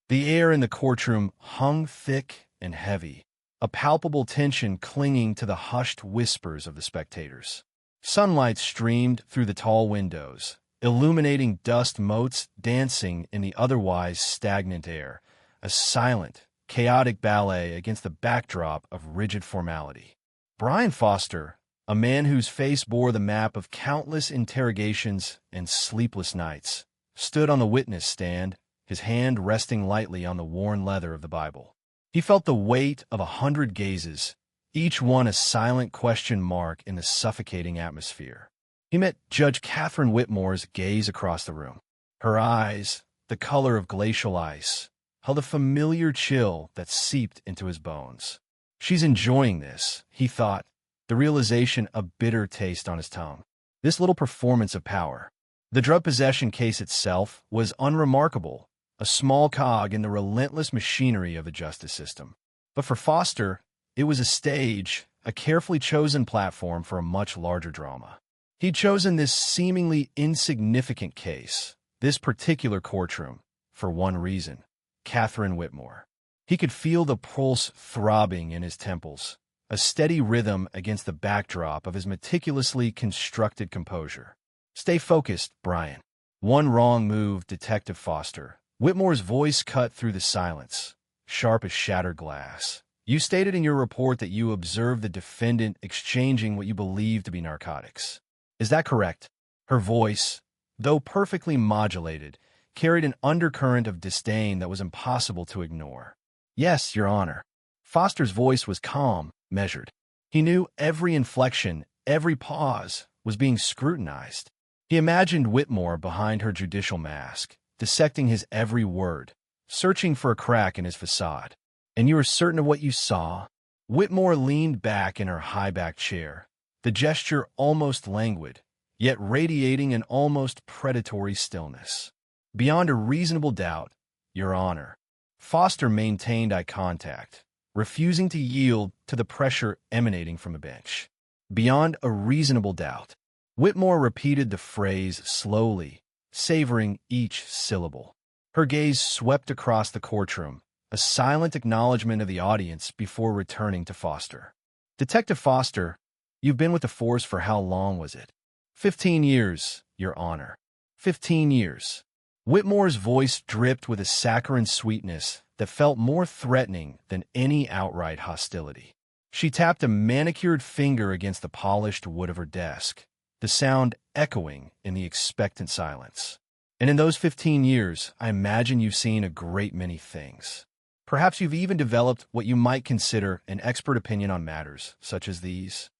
The air in the courtroom hung thick and heavy, a palpable tension clinging to the hushed whispers of the spectators. Sunlight streamed through the tall windows, illuminating dust motes dancing in the otherwise stagnant air, a silent, chaotic ballet against the backdrop of rigid formality. Brian Foster, a man whose face bore the map of countless interrogations and sleepless nights, stood on the witness stand, his hand resting lightly on the worn leather of the Bible. He felt the weight of 100 gazes, each one a silent question mark in the suffocating atmosphere. He met Judge Catherine Whitmore's gaze across the room. Her eyes, the color of glacial ice, held a familiar chill that seeped into his bones. She's enjoying this, he thought, the realization a bitter taste on his tongue. This little performance of power. The drug possession case itself was unremarkable, a small cog in the relentless machinery of the justice system. But for Foster, it was a stage, a carefully chosen platform for a much larger drama. He'd chosen this seemingly insignificant case, this particular courtroom, for one reason: Catherine Whitmore. He could feel the pulse throbbing in his temples, a steady rhythm against the backdrop of his meticulously constructed composure. "Stay focused, Brian." One wrong move, Detective Foster. Whitmore's voice cut through the silence, sharp as shattered glass. "You stated in your report that you observed the defendant exchanging what you believe to be narcotics. Is that correct?" Her voice, though perfectly modulated, carried an undercurrent of disdain that was impossible to ignore. "Yes, Your Honor." Foster's voice was calm, measured. He knew every inflection, every pause, was being scrutinized. He imagined Whitmore behind her judicial mask, dissecting his every word, searching for a crack in his facade. "And you are certain of what you saw?" Whitmore leaned back in her high-backed chair, the gesture almost languid, yet radiating an almost predatory stillness. "Beyond a reasonable doubt, Your Honor." Foster maintained eye contact, refusing to yield to the pressure emanating from the bench. "Beyond a reasonable doubt." Whitmore repeated the phrase slowly, savoring each syllable. Her gaze swept across the courtroom, a silent acknowledgement of the audience before returning to Foster. "Detective Foster, you've been with the force for how long was it?" 15 years, Your Honor." 15 years. Whitmore's voice dripped with a saccharine sweetness that felt more threatening than any outright hostility. She tapped a manicured finger against the polished wood of her desk, the sound echoing in the expectant silence. "And in those 15 years, I imagine you've seen a great many things. Perhaps you've even developed what you might consider an expert opinion on matters such as these."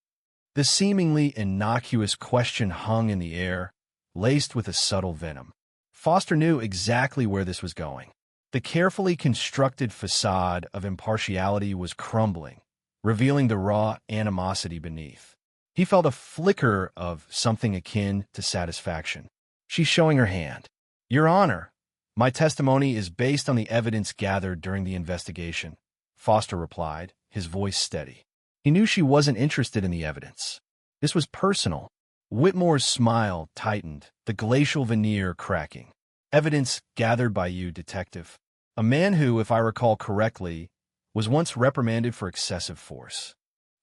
The seemingly innocuous question hung in the air, laced with a subtle venom. Foster knew exactly where this was going. The carefully constructed facade of impartiality was crumbling, revealing the raw animosity beneath. He felt a flicker of something akin to satisfaction. "She's showing her hand." "Your Honor, my testimony is based on the evidence gathered during the investigation," Foster replied, his voice steady. He knew she wasn't interested in the evidence. This was personal. Whitmore's smile tightened, the glacial veneer cracking. "Evidence gathered by you, Detective. A man who, if I recall correctly, was once reprimanded for excessive force."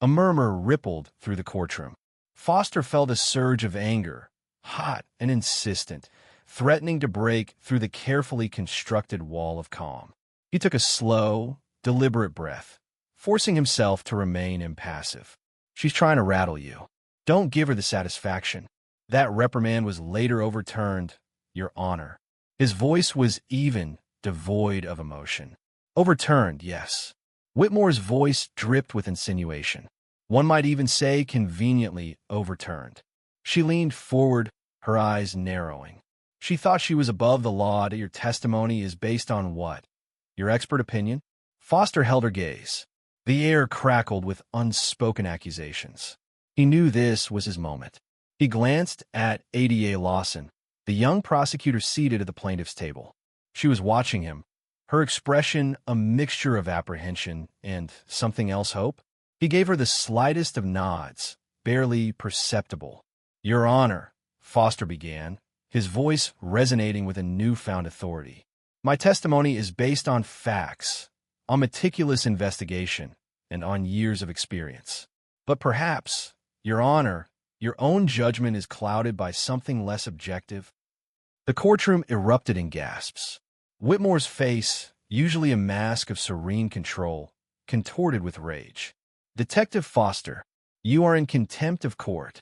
A murmur rippled through the courtroom. Foster felt a surge of anger, hot and insistent, threatening to break through the carefully constructed wall of calm. He took a slow, deliberate breath, forcing himself to remain impassive. "She's trying to rattle you. Don't give her the satisfaction." That reprimand was later overturned, Your Honor. His voice was even, devoid of emotion. "Overturned, yes." Whitmore's voice dripped with insinuation. One might even say conveniently overturned. She leaned forward, her eyes narrowing. "She thought she was above the law. Your testimony is based on what? Your expert opinion?" Foster held her gaze. The air crackled with unspoken accusations. He knew this was his moment. He glanced at Ada Lawson, the young prosecutor seated at the plaintiff's table. She was watching him, her expression a mixture of apprehension and something else hope. He gave her the slightest of nods, barely perceptible. "Your Honor," Foster began, his voice resonating with a newfound authority. My testimony is based on facts, on meticulous investigation, and on years of experience. But perhaps, Your Honor, your own judgment is clouded by something less objective. The courtroom erupted in gasps. Whitmore's face, usually a mask of serene control, contorted with rage. Detective Foster, you are in contempt of court.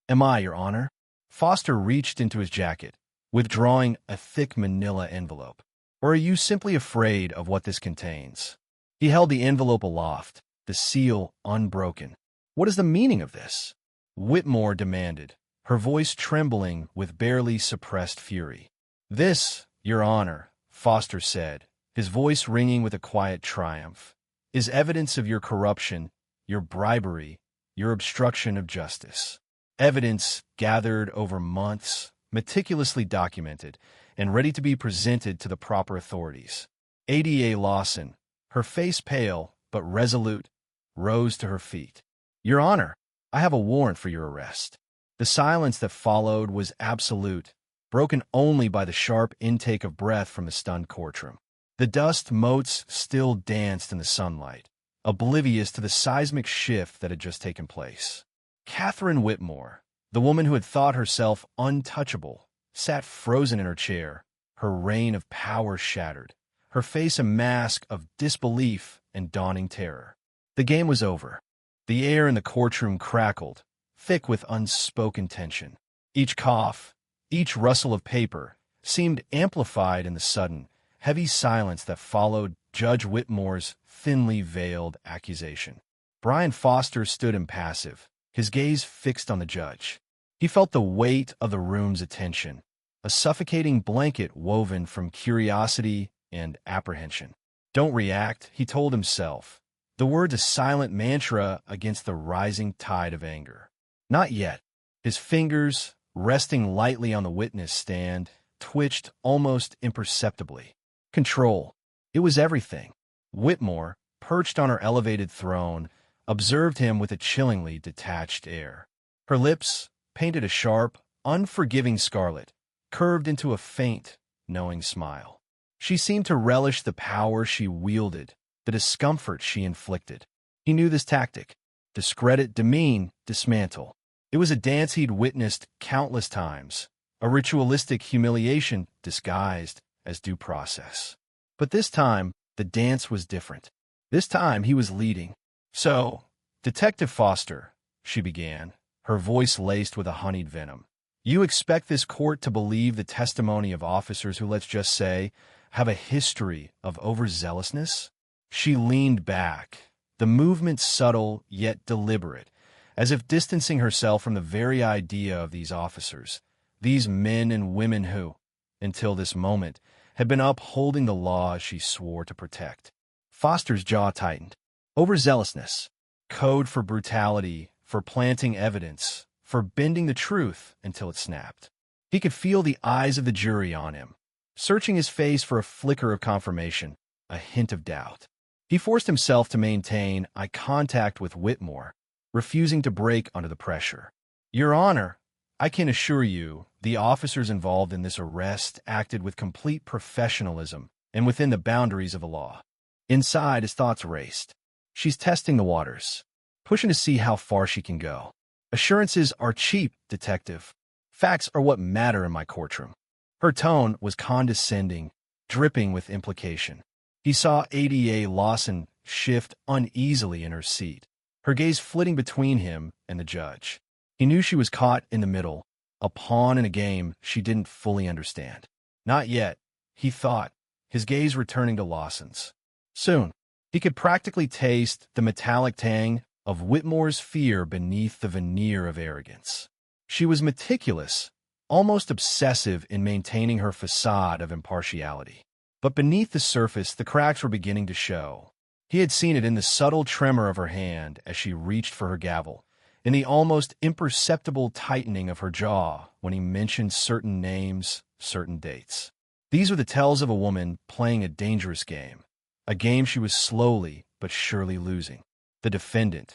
Am I, Your Honor? Foster reached into his jacket, withdrawing a thick manila envelope. Or are you simply afraid of what this contains? He held the envelope aloft, the seal unbroken. What is the meaning of this? Whitmore demanded, her voice trembling with barely suppressed fury. This, Your Honor, Foster said, his voice ringing with a quiet triumph, is evidence of your corruption, your bribery, your obstruction of justice. Evidence gathered over months, meticulously documented, and ready to be presented to the proper authorities. Ada Lawson, her face pale but resolute, rose to her feet. Your Honor, I have a warrant for your arrest. The silence that followed was absolute, broken only by the sharp intake of breath from the stunned courtroom. The dust motes still danced in the sunlight, oblivious to the seismic shift that had just taken place. Catherine Whitmore, the woman who had thought herself untouchable, sat frozen in her chair, her reign of power shattered, her face a mask of disbelief and dawning terror. The game was over. The air in the courtroom crackled, thick with unspoken tension. Each cough, each rustle of paper, seemed amplified in the sudden, heavy silence that followed Judge Whitmore's thinly veiled accusation. Brian Foster stood impassive, his gaze fixed on the judge. He felt the weight of the room's attention, a suffocating blanket woven from curiosity and apprehension. Don't react, he told himself, the words a silent mantra against the rising tide of anger. Not yet. His fingers, resting lightly on the witness stand, twitched almost imperceptibly. Control. It was everything. Whitmore, perched on her elevated throne, observed him with a chillingly detached air. Her lips, painted a sharp, unforgiving scarlet, curved into a faint, knowing smile. She seemed to relish the power she wielded, the discomfort she inflicted. He knew this tactic. Discredit, demean, dismantle. It was a dance he'd witnessed countless times, a ritualistic humiliation disguised as due process. But this time, the dance was different. This time, he was leading. So, Detective Foster, she began, her voice laced with a honeyed venom. You expect this court to believe the testimony of officers who, let's just say, have a history of overzealousness? She leaned back, the movement subtle yet deliberate, as if distancing herself from the very idea of these officers, these men and women who, until this moment, had been upholding the laws she swore to protect. Foster's jaw tightened. Overzealousness, code for brutality, for planting evidence, for bending the truth until it snapped. He could feel the eyes of the jury on him, searching his face for a flicker of confirmation, a hint of doubt. He forced himself to maintain eye contact with Whitmore, refusing to break under the pressure. Your Honor, I can assure you, the officers involved in this arrest acted with complete professionalism and within the boundaries of the law. Inside, his thoughts raced. She's testing the waters, pushing to see how far she can go. Assurances are cheap, detective. Facts are what matter in my courtroom. Her tone was condescending, dripping with implication. He saw Ada Lawson shift uneasily in her seat, her gaze flitting between him and the judge. He knew she was caught in the middle, a pawn in a game she didn't fully understand. Not yet, he thought, his gaze returning to Lawson's. Soon, he could practically taste the metallic tang of Whitmore's fear beneath the veneer of arrogance. She was meticulous, almost obsessive in maintaining her facade of impartiality. But beneath the surface, the cracks were beginning to show. He had seen it in the subtle tremor of her hand as she reached for her gavel, in the almost imperceptible tightening of her jaw when he mentioned certain names, certain dates. These were the tells of a woman playing a dangerous game, a game she was slowly but surely losing. The defendant,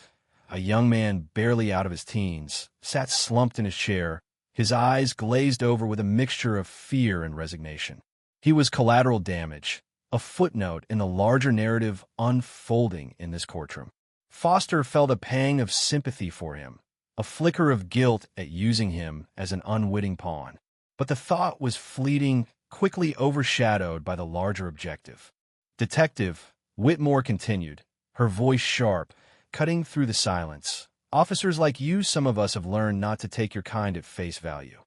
a young man barely out of his teens, sat slumped in his chair, his eyes glazed over with a mixture of fear and resignation. He was collateral damage, a footnote in the larger narrative unfolding in this courtroom. Foster felt a pang of sympathy for him, a flicker of guilt at using him as an unwitting pawn. But the thought was fleeting, quickly overshadowed by the larger objective. Detective Whitmore continued, her voice sharp, cutting through the silence. Officers like you, some of us have learned not to take your kind at face value.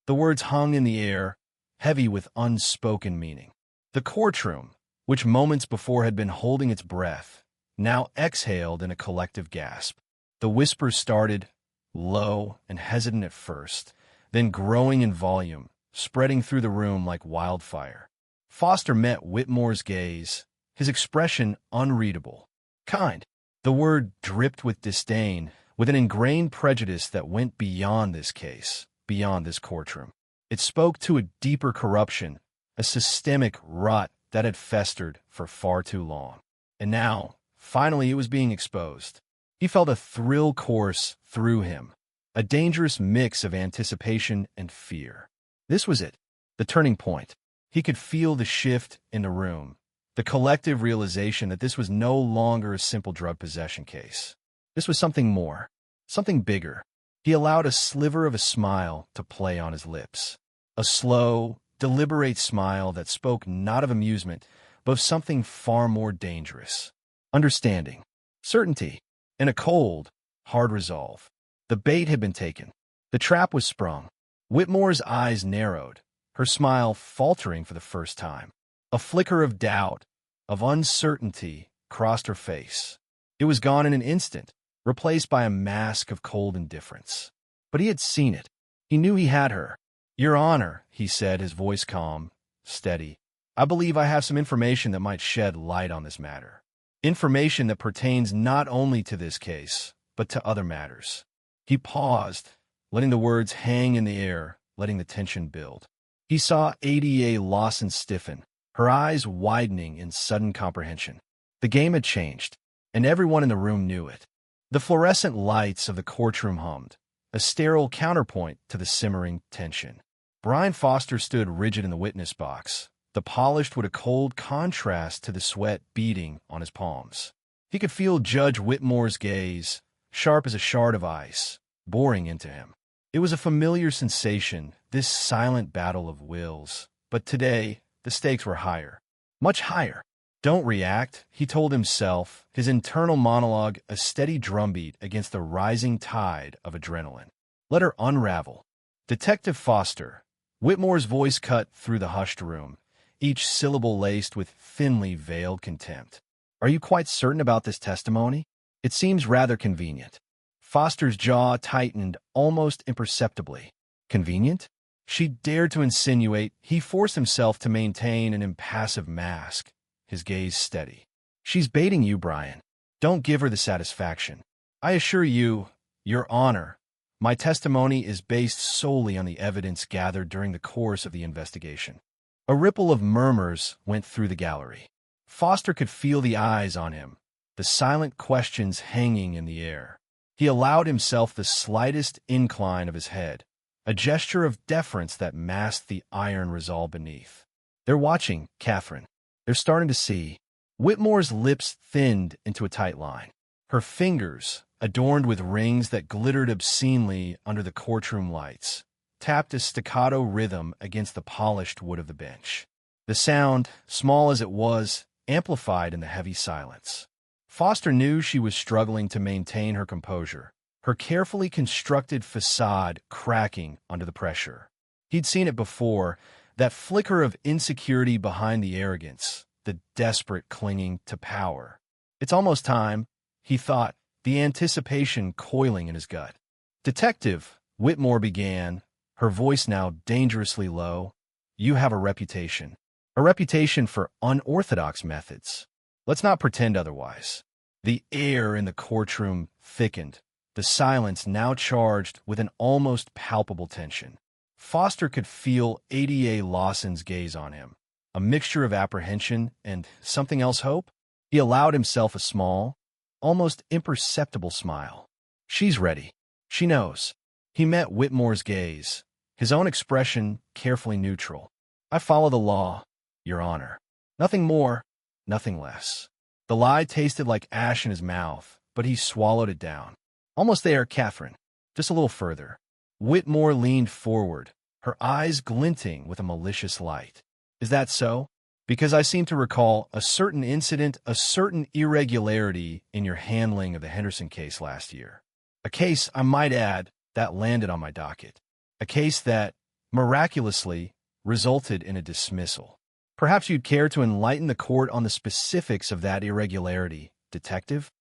The words hung in the air, heavy with unspoken meaning. The courtroom, which moments before had been holding its breath, now exhaled in a collective gasp. The whispers started, low and hesitant at first, then growing in volume, spreading through the room like wildfire. Foster met Whitmore's gaze, his expression unreadable. Kind. The word dripped with disdain, with an ingrained prejudice that went beyond this case, beyond this courtroom. It spoke to a deeper corruption, a systemic rot that had festered for far too long. And now, finally, it was being exposed. He felt a thrill course through him, a dangerous mix of anticipation and fear. This was it, the turning point. He could feel the shift in the room, the collective realization that this was no longer a simple drug possession case. This was something more, something bigger. He allowed a sliver of a smile to play on his lips, a slow, deliberate smile that spoke not of amusement, but of something far more dangerous. Understanding, certainty, and a cold, hard resolve. The bait had been taken. The trap was sprung. Whitmore's eyes narrowed, her smile faltering for the first time. A flicker of doubt, of uncertainty, crossed her face. It was gone in an instant, replaced by a mask of cold indifference. But he had seen it. He knew he had her. Your Honor, he said, his voice calm, steady. I believe I have some information that might shed light on this matter. Information that pertains not only to this case, but to other matters. He paused, letting the words hang in the air, letting the tension build. He saw Ada Lawson stiffen, her eyes widening in sudden comprehension. The game had changed, and everyone in the room knew it. The fluorescent lights of the courtroom hummed, a sterile counterpoint to the simmering tension. Brian Foster stood rigid in the witness box, the polished with a cold contrast to the sweat beading on his palms. He could feel Judge Whitmore's gaze, sharp as a shard of ice, boring into him. It was a familiar sensation, this silent battle of wills. But today, the stakes were higher. Much higher. Don't react, he told himself, his internal monologue a steady drumbeat against the rising tide of adrenaline. Let her unravel. Detective Foster. Whitmore's voice cut through the hushed room, each syllable laced with thinly veiled contempt. Are you quite certain about this testimony? It seems rather convenient. Foster's jaw tightened almost imperceptibly. Convenient? She dared to insinuate. He forced himself to maintain an impassive mask, his gaze steady. She's baiting you, Brian. Don't give her the satisfaction. I assure you, Your Honor, my testimony is based solely on the evidence gathered during the course of the investigation. A ripple of murmurs went through the gallery. Foster could feel the eyes on him, the silent questions hanging in the air. He allowed himself the slightest incline of his head, a gesture of deference that masked the iron resolve beneath. They're watching, Catherine. They're starting to see. Whitmore's lips thinned into a tight line. Her fingers, adorned with rings that glittered obscenely under the courtroom lights, tapped a staccato rhythm against the polished wood of the bench. The sound, small as it was, amplified in the heavy silence. Foster knew she was struggling to maintain her composure, her carefully constructed facade cracking under the pressure. He'd seen it before, that flicker of insecurity behind the arrogance, the desperate clinging to power. It's almost time, he thought, the anticipation coiling in his gut. Detective, Whitmore began, her voice now dangerously low. You have a reputation for unorthodox methods. Let's not pretend otherwise. The air in the courtroom thickened, the silence now charged with an almost palpable tension. Foster could feel Ada Lawson's gaze on him, a mixture of apprehension and something else hope. He allowed himself a small, almost imperceptible smile. She's ready. She knows. He met Whitmore's gaze, his own expression carefully neutral. I follow the law. Your Honor. Nothing more, nothing less. The lie tasted like ash in his mouth, but he swallowed it down. Almost there, Catherine. Just a little further. Whitmore leaned forward, her eyes glinting with a malicious light. Is that so? Because I seem to recall a certain incident, a certain irregularity in your handling of the Henderson case last year. A case, I might add, that landed on my docket. A case that, miraculously, resulted in a dismissal. Perhaps you'd care to enlighten the court on the specifics of that irregularity, Detective?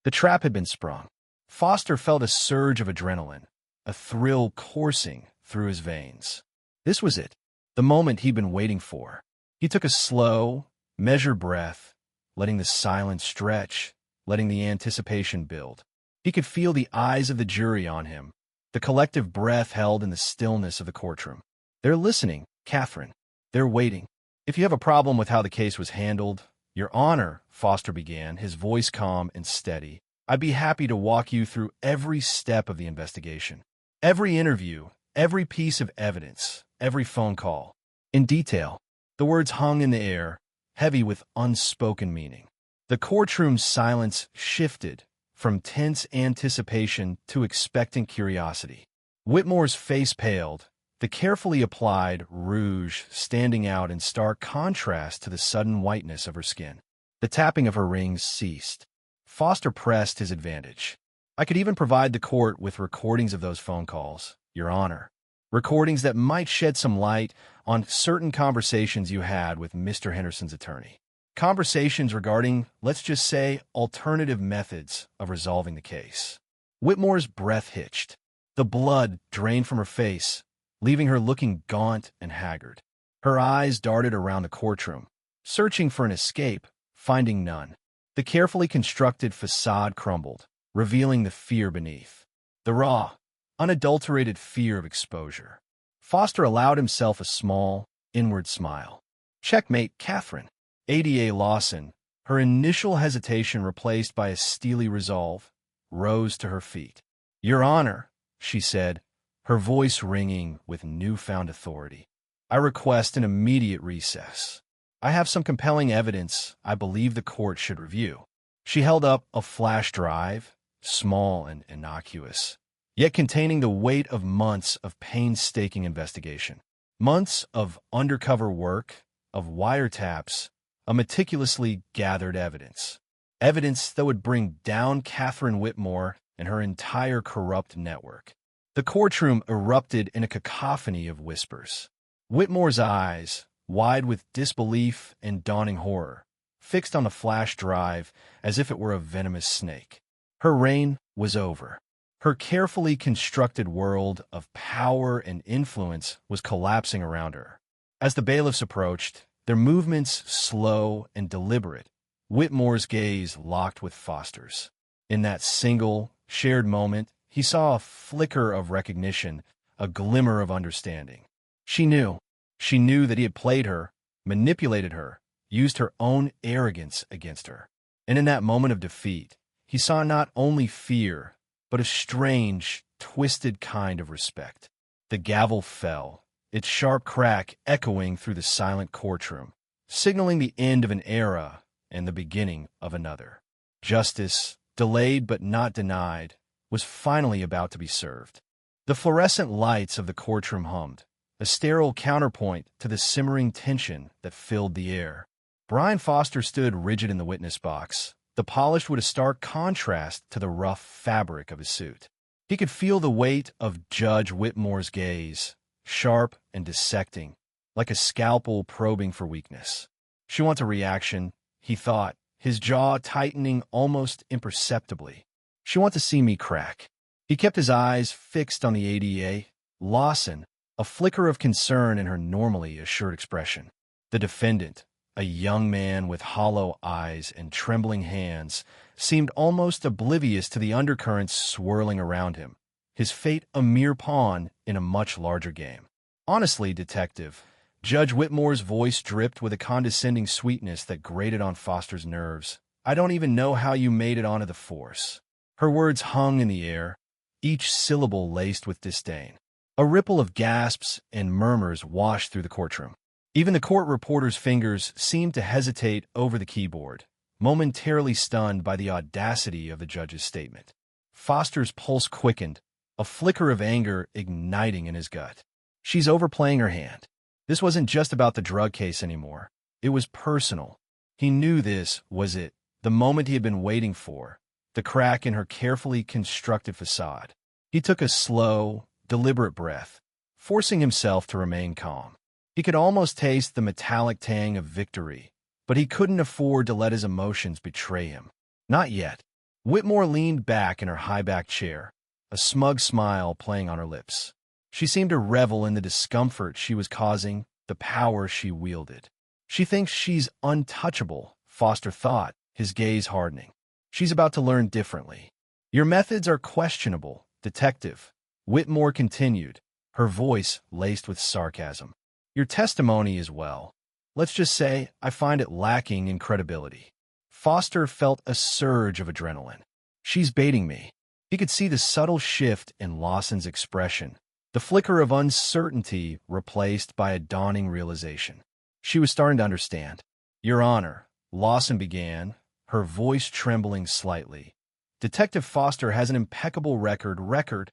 The trap had been sprung. Foster felt a surge of adrenaline, a thrill coursing through his veins. This was it, the moment he'd been waiting for. He took a slow, measured breath, letting the silence stretch, letting the anticipation build. He could feel the eyes of the jury on him, the collective breath held in the stillness of the courtroom. They're listening, Catherine. They're waiting. If you have a problem with how the case was handled, Your Honor, Foster began, his voice calm and steady, I'd be happy to walk you through every step of the investigation. Every interview, every piece of evidence, every phone call. In detail. The words hung in the air, heavy with unspoken meaning. The courtroom's silence shifted from tense anticipation to expectant curiosity. Whitmore's face paled, the carefully applied rouge standing out in stark contrast to the sudden whiteness of her skin. The tapping of her rings ceased. Foster pressed his advantage. I could even provide the court with recordings of those phone calls, Your Honor. Recordings that might shed some light on certain conversations you had with Mr. Henderson's attorney. Conversations regarding, let's just say, alternative methods of resolving the case. Whitmore's breath hitched. The blood drained from her face, leaving her looking gaunt and haggard. Her eyes darted around the courtroom, searching for an escape, finding none. The carefully constructed facade crumbled, revealing the fear beneath. The raw, unadulterated fear of exposure. Foster allowed himself a small, inward smile. Checkmate, Catherine. Ada Lawson, her initial hesitation replaced by a steely resolve, rose to her feet. Your Honor, she said, her voice ringing with newfound authority. I request an immediate recess. I have some compelling evidence I believe the court should review. She held up a flash drive, small and innocuous, yet containing the weight of months of painstaking investigation. Months of undercover work, of wiretaps, a meticulously gathered evidence. Evidence that would bring down Catherine Whitmore and her entire corrupt network. The courtroom erupted in a cacophony of whispers. Whitmore's eyes, wide with disbelief and dawning horror, fixed on the flash drive as if it were a venomous snake. Her reign was over. Her carefully constructed world of power and influence was collapsing around her. As the bailiffs approached, their movements slow and deliberate, Whitmore's gaze locked with Foster's. In that single, shared moment, he saw a flicker of recognition, a glimmer of understanding. She knew that he had played her, manipulated her, used her own arrogance against her. And in that moment of defeat, he saw not only fear, but a strange, twisted kind of respect. The gavel fell, its sharp crack echoing through the silent courtroom, signaling the end of an era and the beginning of another. Justice, delayed but not denied, was finally about to be served. The fluorescent lights of the courtroom hummed, a sterile counterpoint to the simmering tension that filled the air. Brian Foster stood rigid in the witness box, the polished wood a stark contrast to the rough fabric of his suit. He could feel the weight of Judge Whitmore's gaze, sharp and dissecting, like a scalpel probing for weakness. She wants a reaction, he thought, his jaw tightening almost imperceptibly. She wants to see me crack. He kept his eyes fixed on the ADA, Lawson, a flicker of concern in her normally assured expression. The defendant, a young man with hollow eyes and trembling hands, seemed almost oblivious to the undercurrents swirling around him, his fate a mere pawn in a much larger game. Honestly, Detective, Judge Whitmore's voice dripped with a condescending sweetness that grated on Foster's nerves. I don't even know how you made it onto the force. Her words hung in the air, each syllable laced with disdain. A ripple of gasps and murmurs washed through the courtroom. Even the court reporter's fingers seemed to hesitate over the keyboard, momentarily stunned by the audacity of the judge's statement. Foster's pulse quickened, a flicker of anger igniting in his gut. She's overplaying her hand. This wasn't just about the drug case anymore. It was personal. He knew this was it, the moment he had been waiting for, the crack in her carefully constructed facade. He took a slow, deliberate breath, forcing himself to remain calm. He could almost taste the metallic tang of victory, but he couldn't afford to let his emotions betray him. Not yet. Whitmore leaned back in her high-backed chair, a smug smile playing on her lips. She seemed to revel in the discomfort she was causing, the power she wielded. She thinks she's untouchable, Foster thought, his gaze hardening. She's about to learn differently. Your methods are questionable, Detective, Whitmore continued, her voice laced with sarcasm. Your testimony as well. Let's just say I find it lacking in credibility. Foster felt a surge of adrenaline. She's baiting me. He could see the subtle shift in Lawson's expression, the flicker of uncertainty replaced by a dawning realization. She was starting to understand. Your Honor, Lawson began, her voice trembling slightly. Detective Foster has an impeccable record.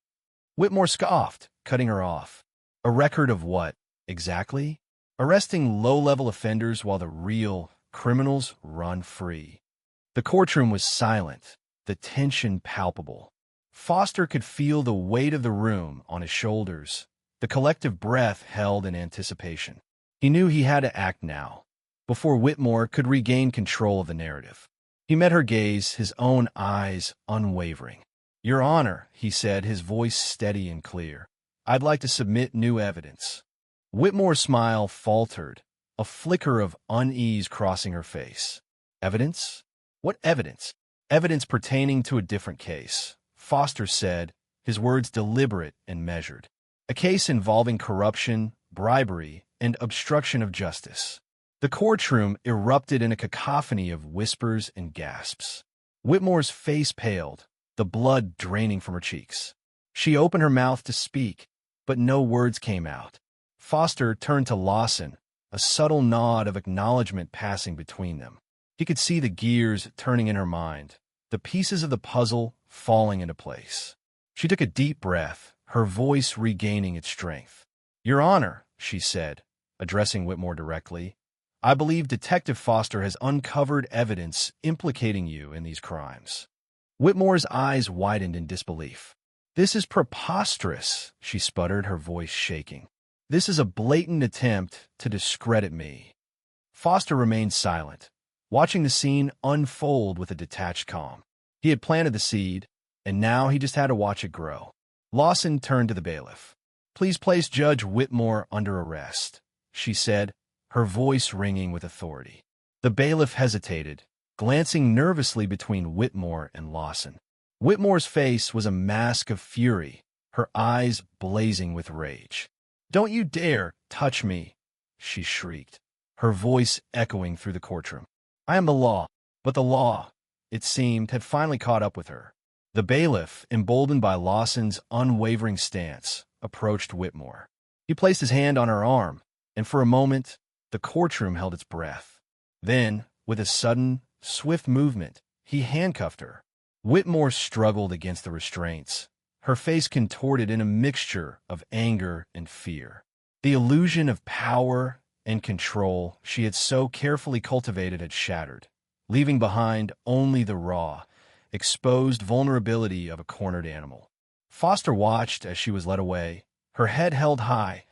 Whitmore scoffed, cutting her off. A record of what, exactly? Arresting low-level offenders while the real criminals run free. The courtroom was silent, the tension palpable. Foster could feel the weight of the room on his shoulders, the collective breath held in anticipation. He knew he had to act now, before Whitmore could regain control of the narrative. He met her gaze, his own eyes unwavering. Your Honor, he said, his voice steady and clear. I'd like to submit new evidence. Whitmore's smile faltered, a flicker of unease crossing her face. Evidence? What evidence? Evidence pertaining to a different case, Foster said, his words deliberate and measured. A case involving corruption, bribery, and obstruction of justice. The courtroom erupted in a cacophony of whispers and gasps. Whitmore's face paled, the blood draining from her cheeks. She opened her mouth to speak, but no words came out. Foster turned to Lawson, a subtle nod of acknowledgement passing between them. He could see the gears turning in her mind, the pieces of the puzzle falling into place. She took a deep breath, her voice regaining its strength. Your Honor, she said, addressing Whitmore directly, I believe Detective Foster has uncovered evidence implicating you in these crimes. Whitmore's eyes widened in disbelief. This is preposterous, she sputtered, her voice shaking. This is a blatant attempt to discredit me. Foster remained silent, watching the scene unfold with a detached calm. He had planted the seed, and now he just had to watch it grow. Lawson turned to the bailiff. Please place Judge Whitmore under arrest, she said, her voice ringing with authority. The bailiff hesitated, glancing nervously between Whitmore and Lawson. Whitmore's face was a mask of fury, her eyes blazing with rage. Don't you dare touch me, she shrieked, her voice echoing through the courtroom. I am the law, but the law, it seemed, had finally caught up with her. The bailiff, emboldened by Lawson's unwavering stance, approached Whitmore. He placed his hand on her arm, and for a moment, the courtroom held its breath. Then, with a sudden, swift movement, he handcuffed her. Whitmore struggled against the restraints, her face contorted in a mixture of anger and fear. The illusion of power and control she had so carefully cultivated had shattered, leaving behind only the raw, exposed vulnerability of a cornered animal. Foster watched as she was led away, her head held high,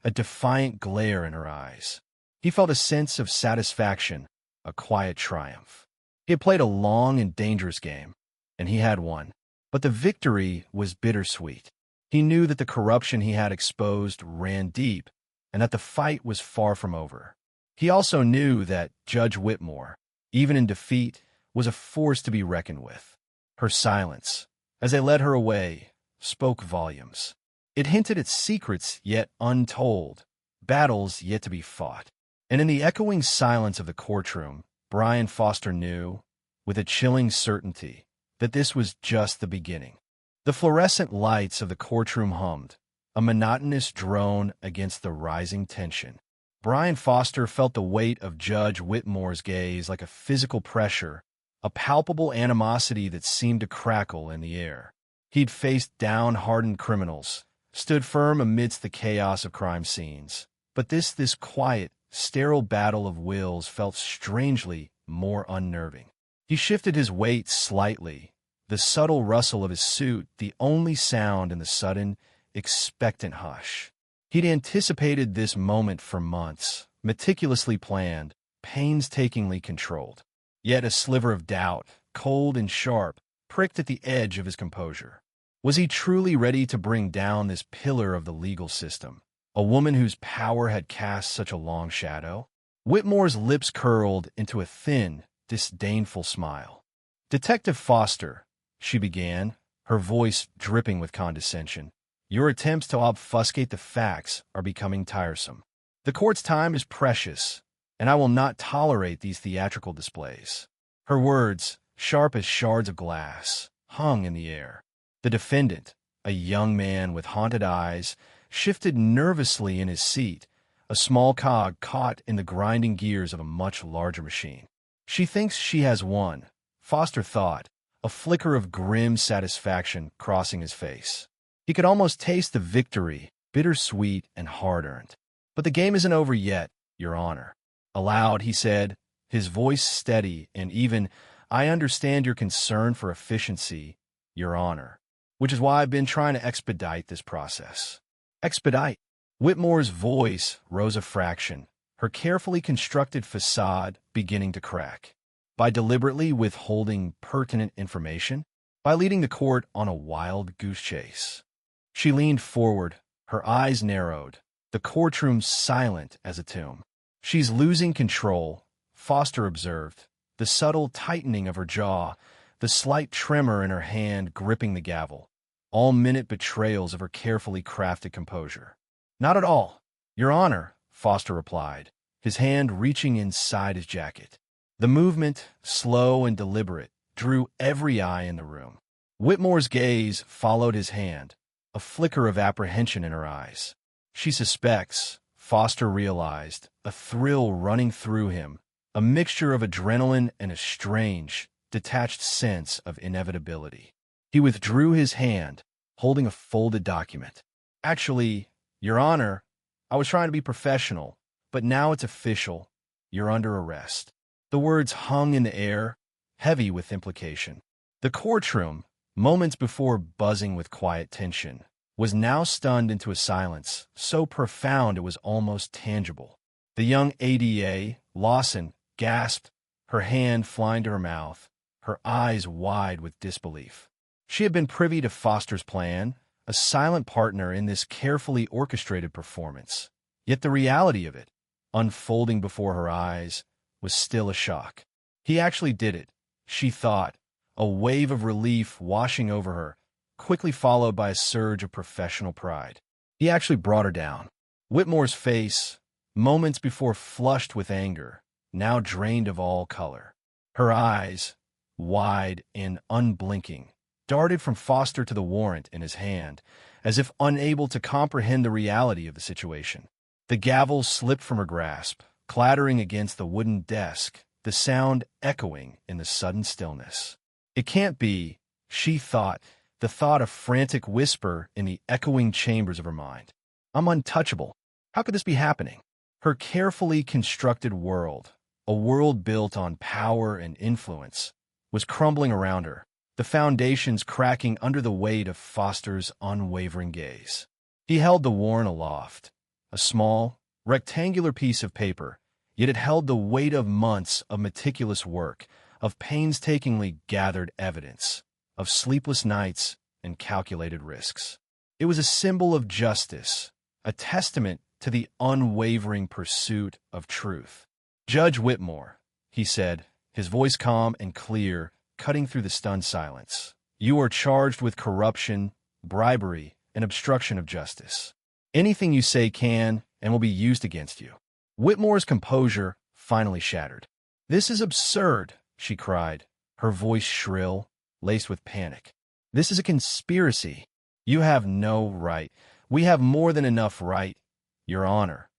a defiant glare in her eyes. He felt a sense of satisfaction, a quiet triumph. He had played a long and dangerous game, and he had won. But the victory was bittersweet. He knew that the corruption he had exposed ran deep, and that the fight was far from over. He also knew that Judge Whitmore, even in defeat, was a force to be reckoned with. Her silence, as they led her away, spoke volumes. It hinted at secrets yet untold, battles yet to be fought. And in the echoing silence of the courtroom, Brian Foster knew, with a chilling certainty, that this was just the beginning. The fluorescent lights of the courtroom hummed, a monotonous drone against the rising tension. Brian Foster felt the weight of Judge Whitmore's gaze like a physical pressure, a palpable animosity that seemed to crackle in the air. He'd faced down-hardened criminals, stood firm amidst the chaos of crime scenes. But this quiet, sterile battle of wills felt strangely more unnerving. He shifted his weight slightly, the subtle rustle of his suit the only sound in the sudden, expectant hush. He'd anticipated this moment for months, meticulously planned, painstakingly controlled. Yet a sliver of doubt, cold and sharp, pricked at the edge of his composure. Was he truly ready to bring down this pillar of the legal system, a woman whose power had cast such a long shadow? Whitmore's lips curled into a thin, disdainful smile. "Detective Foster," she began, her voice dripping with condescension, "your attempts to obfuscate the facts are becoming tiresome. The court's time is precious, and I will not tolerate these theatrical displays." Her words, sharp as shards of glass, hung in the air. The defendant, a young man with haunted eyes, shifted nervously in his seat, a small cog caught in the grinding gears of a much larger machine. "She thinks she has won," Foster thought, a flicker of grim satisfaction crossing his face. He could almost taste the victory, bittersweet and hard-earned. "But the game isn't over yet, Your Honor." Aloud, he said, his voice steady and even, "I understand your concern for efficiency, Your Honor, which is why I've been trying to expedite this process." Expedite? Whitmore's voice rose a fraction, her carefully constructed facade beginning to crack. By deliberately withholding pertinent information? By leading the court on a wild goose chase? She leaned forward, her eyes narrowed, the courtroom silent as a tomb. "She's losing control," Foster observed, the subtle tightening of her jaw, the slight tremor in her hand gripping the gavel, all minute betrayals of her carefully crafted composure. "Not at all, Your Honor," Foster replied, his hand reaching inside his jacket. The movement, slow and deliberate, drew every eye in the room. Whitmore's gaze followed his hand, a flicker of apprehension in her eyes. "She suspects," Foster realized, a thrill running through him, a mixture of adrenaline and a strange, detached sense of inevitability. He withdrew his hand, holding a folded document. "Actually, Your Honor, I was trying to be professional, but now it's official. You're under arrest." The words hung in the air, heavy with implication. The courtroom, moments before buzzing with quiet tension, was now stunned into a silence so profound it was almost tangible. The young ADA, Lawson, gasped, her hand flying to her mouth, her eyes wide with disbelief. She had been privy to Foster's plan, a silent partner in this carefully orchestrated performance. Yet the reality of it, unfolding before her eyes, was still a shock. He actually did it, she thought, a wave of relief washing over her, quickly followed by a surge of professional pride. He actually brought her down. Whitmore's face, moments before flushed with anger, now drained of all color. Her eyes, wide and unblinking, darted from Foster to the warrant in his hand, as if unable to comprehend the reality of the situation. The gavel slipped from her grasp, clattering against the wooden desk, the sound echoing in the sudden stillness. "It can't be," she thought, the thought a frantic whisper in the echoing chambers of her mind. "I'm untouchable. How could this be happening?" Her carefully constructed world, a world built on power and influence, was crumbling around her, the foundations cracking under the weight of Foster's unwavering gaze. He held the warrant aloft, a small, rectangular piece of paper, yet it held the weight of months of meticulous work, of painstakingly gathered evidence, of sleepless nights and calculated risks. It was a symbol of justice, a testament to the unwavering pursuit of truth. "Judge Whitmore," he said, his voice calm and clear, cutting through the stunned silence. "You are charged with corruption, bribery, and obstruction of justice. Anything you say can and will be used against you." Whitmore's composure finally shattered. "This is absurd," she cried, her voice shrill, laced with panic. "This is a conspiracy. You have no right. We have more than enough right, Your Honor,"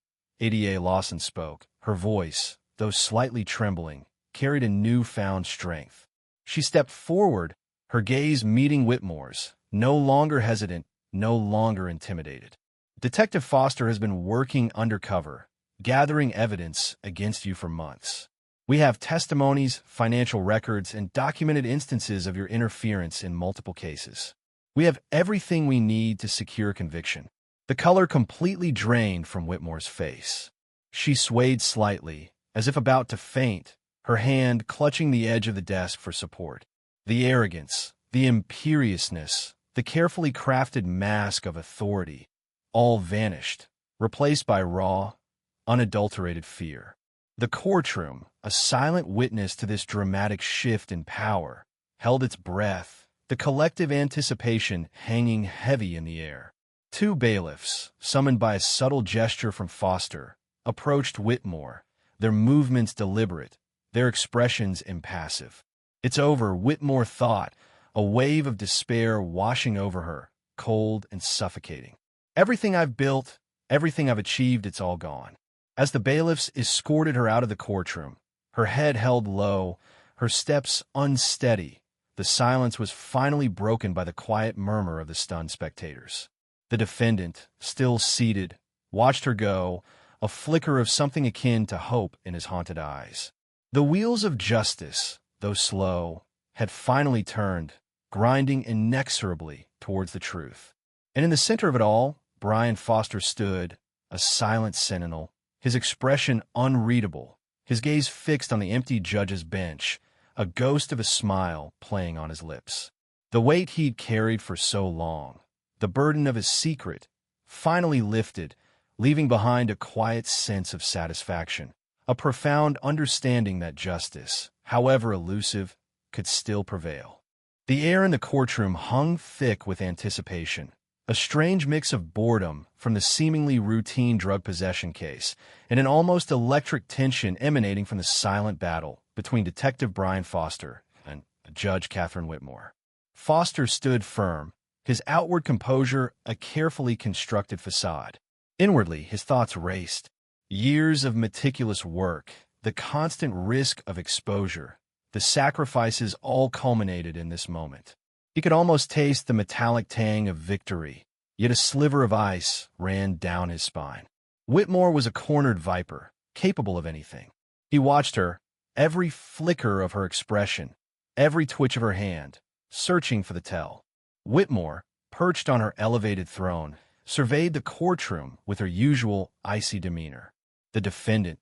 Ada Lawson spoke. Her voice, though slightly trembling, carried a newfound strength. She stepped forward, her gaze meeting Whitmore's, no longer hesitant, no longer intimidated. Detective Foster has been working undercover, gathering evidence against you for months. We have testimonies, financial records, and documented instances of your interference in multiple cases. We have everything we need to secure conviction. The color completely drained from Whitmore's face. She swayed slightly, as if about to faint, her hand clutching the edge of the desk for support. The arrogance, the imperiousness, the carefully crafted mask of authority, all vanished, replaced by raw, unadulterated fear. The courtroom, a silent witness to this dramatic shift in power, held its breath, the collective anticipation hanging heavy in the air. Two bailiffs, summoned by a subtle gesture from Foster, approached Whitmore, their movements deliberate, their expressions impassive. "It's over," Whitmore thought, a wave of despair washing over her, cold and suffocating. "Everything I've built, everything I've achieved, it's all gone." As the bailiffs escorted her out of the courtroom, her head held low, her steps unsteady, the silence was finally broken by the quiet murmur of the stunned spectators. The defendant, still seated, watched her go, a flicker of something akin to hope in his haunted eyes. The wheels of justice, though slow, had finally turned, grinding inexorably towards the truth. And in the center of it all, Brian Foster stood, a silent sentinel, his expression unreadable, his gaze fixed on the empty judge's bench, a ghost of a smile playing on his lips. The weight he'd carried for so long, the burden of his secret, finally lifted, leaving behind a quiet sense of satisfaction, a profound understanding that justice, however elusive, could still prevail. The air in the courtroom hung thick with anticipation, a strange mix of boredom from the seemingly routine drug possession case and an almost electric tension emanating from the silent battle between Detective Brian Foster and Judge Catherine Whitmore. Foster stood firm, his outward composure a carefully constructed facade. Inwardly, his thoughts raced. Years of meticulous work, the constant risk of exposure, the sacrifices all culminated in this moment. He could almost taste the metallic tang of victory, yet a sliver of ice ran down his spine. Whitmore was a cornered viper, capable of anything. He watched her, every flicker of her expression, every twitch of her hand, searching for the tell. Whitmore, perched on her elevated throne, surveyed the courtroom with her usual icy demeanor. The defendant,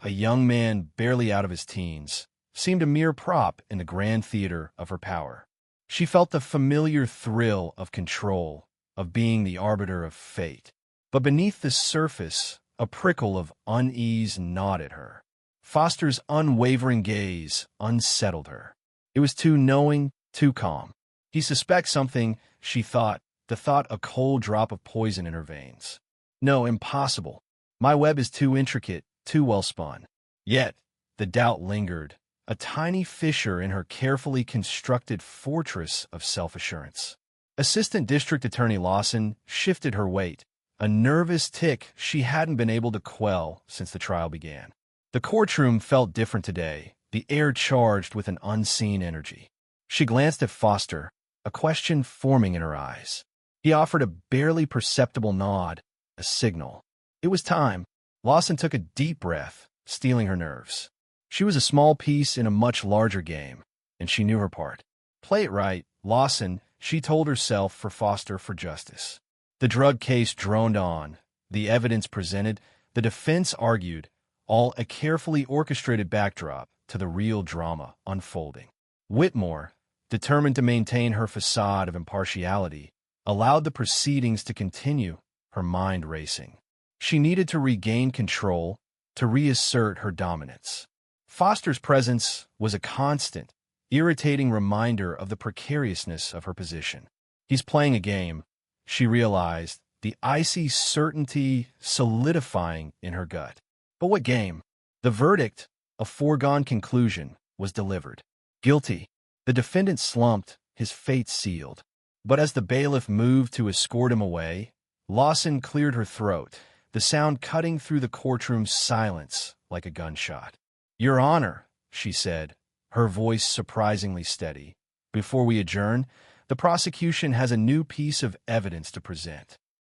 a young man barely out of his teens, seemed a mere prop in the grand theater of her power. She felt the familiar thrill of control, of being the arbiter of fate. But beneath the surface, a prickle of unease gnawed at her. Foster's unwavering gaze unsettled her. It was too knowing, too calm. He suspects something, she thought, the thought a cold drop of poison in her veins. No, impossible. My web is too intricate, too well spun. Yet, the doubt lingered, a tiny fissure in her carefully constructed fortress of self-assurance. Assistant District Attorney Lawson shifted her weight, a nervous tick she hadn't been able to quell since the trial began. The courtroom felt different today, the air charged with an unseen energy. She glanced at Foster, a question forming in her eyes. He offered a barely perceptible nod, a signal. It was time. Lawson took a deep breath, steeling her nerves. She was a small piece in a much larger game, and she knew her part. Play it right, Lawson, she told herself, for Foster, for justice. The drug case droned on, the evidence presented, the defense argued, all a carefully orchestrated backdrop to the real drama unfolding. Whitmore, determined to maintain her facade of impartiality, allowed the proceedings to continue, her mind racing. She needed to regain control, to reassert her dominance. Foster's presence was a constant, irritating reminder of the precariousness of her position. He's playing a game, she realized, the icy certainty solidifying in her gut. But what game? The verdict, a foregone conclusion, was delivered. Guilty. The defendant slumped, his fate sealed. But as the bailiff moved to escort him away, Lawson cleared her throat, the sound cutting through the courtroom's silence like a gunshot. "Your Honor," she said, her voice surprisingly steady, "before we adjourn, the prosecution has a new piece of evidence to present."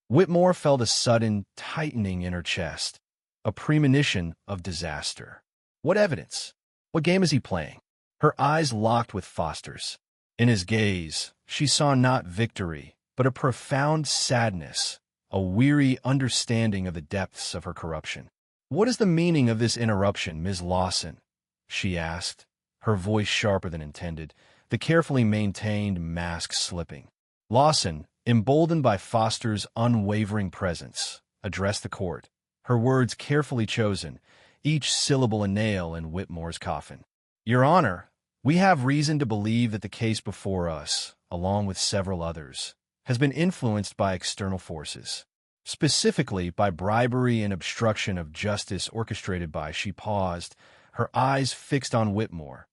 Whitmore felt a sudden tightening in her chest, a premonition of disaster. What evidence? What game is he playing? Her eyes locked with Foster's. In his gaze, she saw not victory, but a profound sadness, a weary understanding of the depths of her corruption. "What is the meaning of this interruption, Ms. Lawson?" she asked, her voice sharper than intended, the carefully maintained mask slipping. Lawson, emboldened by Foster's unwavering presence, addressed the court, her words carefully chosen, each syllable a nail in Whitmore's coffin. "Your Honor, we have reason to believe that the case before us, along with several others, has been influenced by external forces, specifically by bribery and obstruction of justice orchestrated by," she paused, her eyes fixed on Whitmore.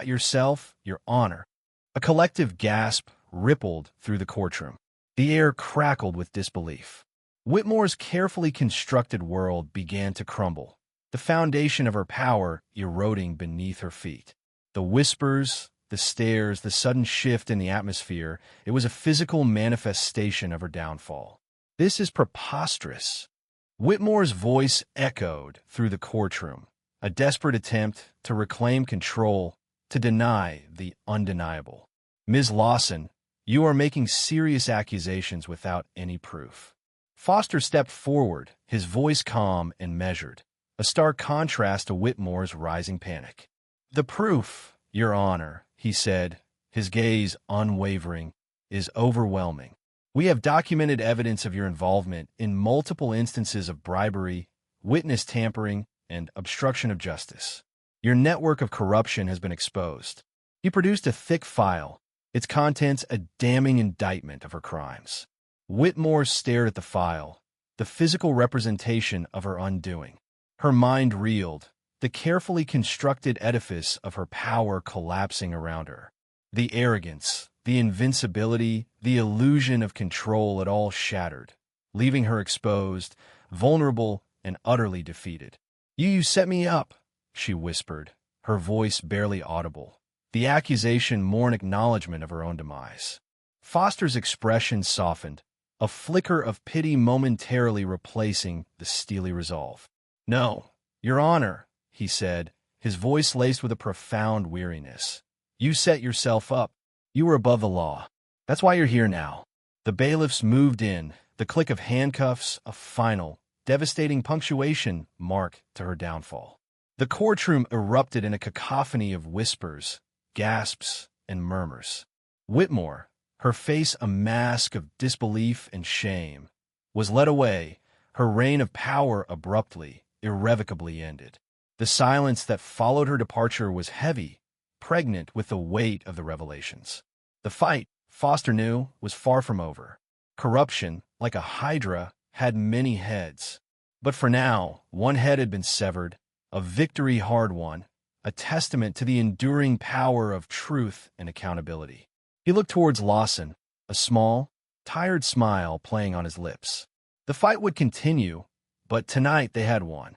"Yourself, Your Honor." A collective gasp rippled through the courtroom. The air crackled with disbelief. Whitmore's carefully constructed world began to crumble, the foundation of her power eroding beneath her feet. The whispers, the stares, the sudden shift in the atmosphere, it was a physical manifestation of her downfall. "This is preposterous." Whitmore's voice echoed through the courtroom, a desperate attempt to reclaim control, to deny the undeniable. "Ms. Lawson, you are making serious accusations without any proof." Foster stepped forward, his voice calm and measured, a stark contrast to Whitmore's rising panic. "The proof, Your Honor," he said, his gaze unwavering, "is overwhelming. We have documented evidence of your involvement in multiple instances of bribery, witness tampering, and obstruction of justice. Your network of corruption has been exposed." He produced a thick file, its contents a damning indictment of her crimes. Whitmore stared at the file, the physical representation of her undoing. Her mind reeled, the carefully constructed edifice of her power collapsing around her. The arrogance, the invincibility, the illusion of control, it all shattered, leaving her exposed, vulnerable, and utterly defeated. You set me up," she whispered, her voice barely audible, the accusation more an acknowledgement of her own demise. Foster's expression softened, a flicker of pity momentarily replacing the steely resolve. "No, Your Honor," he said, his voice laced with a profound weariness. "You set yourself up. You were above the law. That's why you're here now." The bailiffs moved in, the click of handcuffs, a final, devastating punctuation mark to her downfall. The courtroom erupted in a cacophony of whispers, gasps, and murmurs. Whitmore, her face a mask of disbelief and shame, was led away, her reign of power abruptly, irrevocably ended. The silence that followed her departure was heavy, pregnant with the weight of the revelations. The fight, Foster knew, was far from over. Corruption, like a hydra, had many heads. But for now, one head had been severed, a victory hard won, a testament to the enduring power of truth and accountability. He looked towards Lawson, a small, tired smile playing on his lips. The fight would continue, but tonight they had won.